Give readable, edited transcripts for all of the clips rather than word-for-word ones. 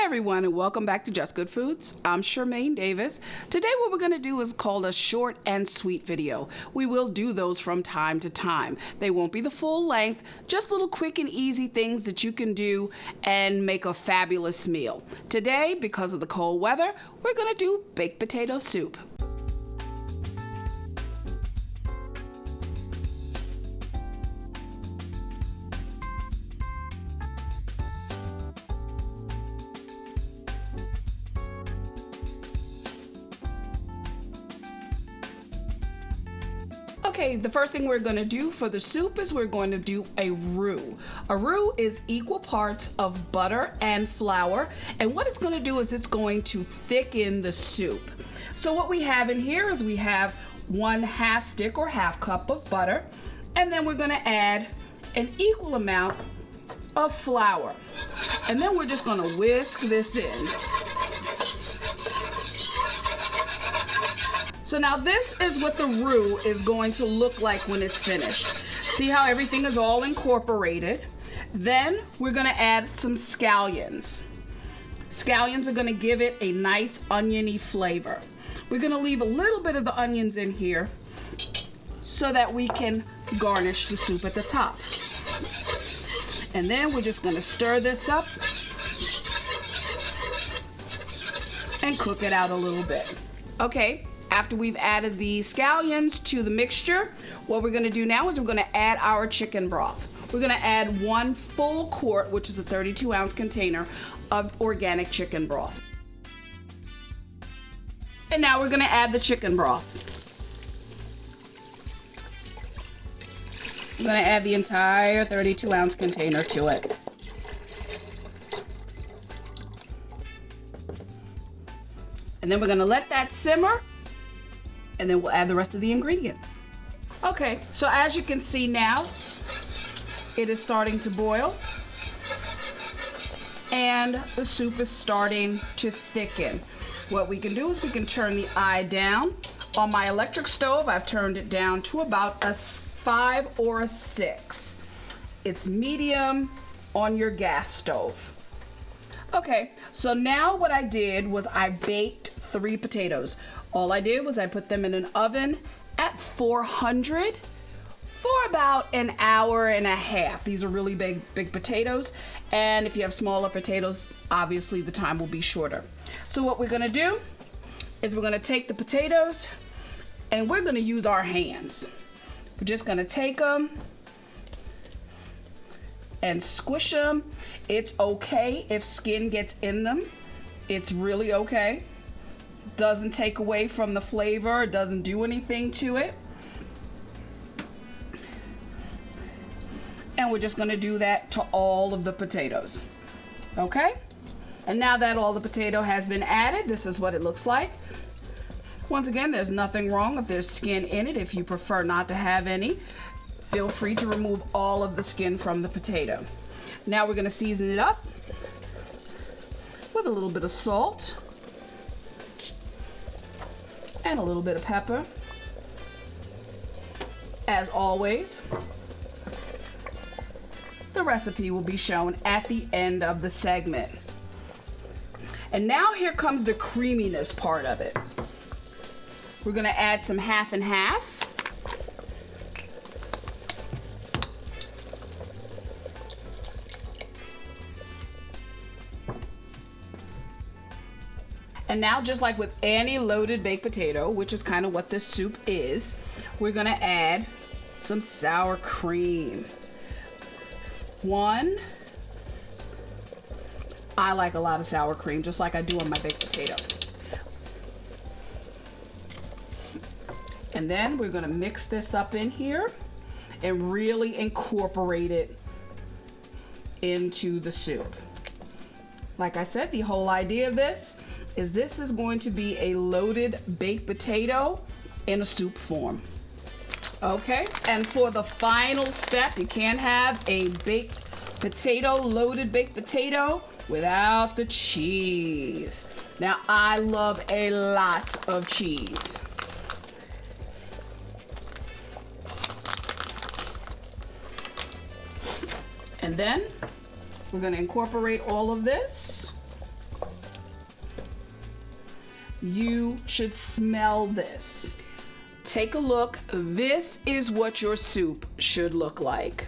everyone, and welcome back to Just Good Foods. I'm Charmaine Davis. Today what we're going to do is called a short and sweet video. We will do those from time to time. They won't be the full length, just little quick and easy things that you can do and make a fabulous meal. Today, because of the cold weather, we're going to do baked potato soup. Okay, the first thing we're going to do for the soup is we're going to do a roux. A roux is equal parts of butter and flour, and what it's going to do is it's going to thicken the soup. So what we have in here is we have 1/2 stick or half cup of butter, and then we're going to add an equal amount of flour. And then we're just going to whisk this in. So now this is what the roux is going to look like when it's finished. See how everything is all incorporated? Then we're gonna add some scallions. Scallions are gonna give it a nice oniony flavor. We're gonna leave a little bit of the onions in here so that we can garnish the soup at the top. And then we're just gonna stir this up and cook it out a little bit. Okay. After we've added the scallions to the mixture, what we're gonna do now is we're gonna add our chicken broth. We're gonna add 1 full quart, which is a 32-ounce container of organic chicken broth. And now we're gonna add the chicken broth. I'm gonna add the entire 32-ounce container to it. And then we're gonna let that simmer, and then we'll add the rest of the ingredients. Okay, so as you can see now, it is starting to boil and the soup is starting to thicken. What we can do is we can turn the eye down. On my electric stove, I've turned it down to about a 5 or a 6. It's medium on your gas stove. Okay, so now what I did was I baked 3 potatoes. All I did was I put them in an oven at 400 for about an hour and a half. These are really big potatoes, and if you have smaller potatoes, obviously the time will be shorter. So what we're gonna do is we're gonna take the potatoes and we're gonna use our hands. We're just gonna take them and squish them. It's okay if skin gets in them. It's really okay. Doesn't take away from the flavor, doesn't do anything to it. And we're just gonna do that to all of the potatoes. Okay? And now that all the potato has been added, this is what it looks like. Once again, there's nothing wrong if there's skin in it. If you prefer not to have any, feel free to remove all of the skin from the potato. Now we're gonna season it up with a little bit of salt and a little bit of pepper. As always, the recipe will be shown at the end of the segment. And now here comes the creaminess part of it. We're gonna add some half and half. And now, just like with any loaded baked potato, which is kind of what this soup is, we're gonna add some sour cream. 1. I like a lot of sour cream, just like I do on my baked potato. And then we're gonna mix this up in here and really incorporate it into the soup. Like I said, the whole idea of this is going to be a loaded baked potato in a soup form. Okay, and for the final step, you can't have a baked potato, loaded baked potato, without the cheese. Now, I love a lot of cheese. And then we're gonna incorporate all of this You should smell this. Take a look. This is what your soup should look like.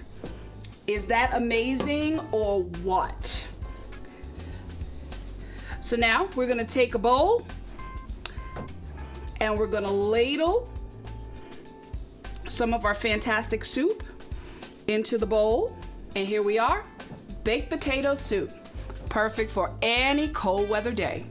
Is that amazing or what? So now we're gonna take a bowl and we're gonna ladle some of our fantastic soup into the bowl. And here we are, baked potato soup. Perfect for any cold weather day.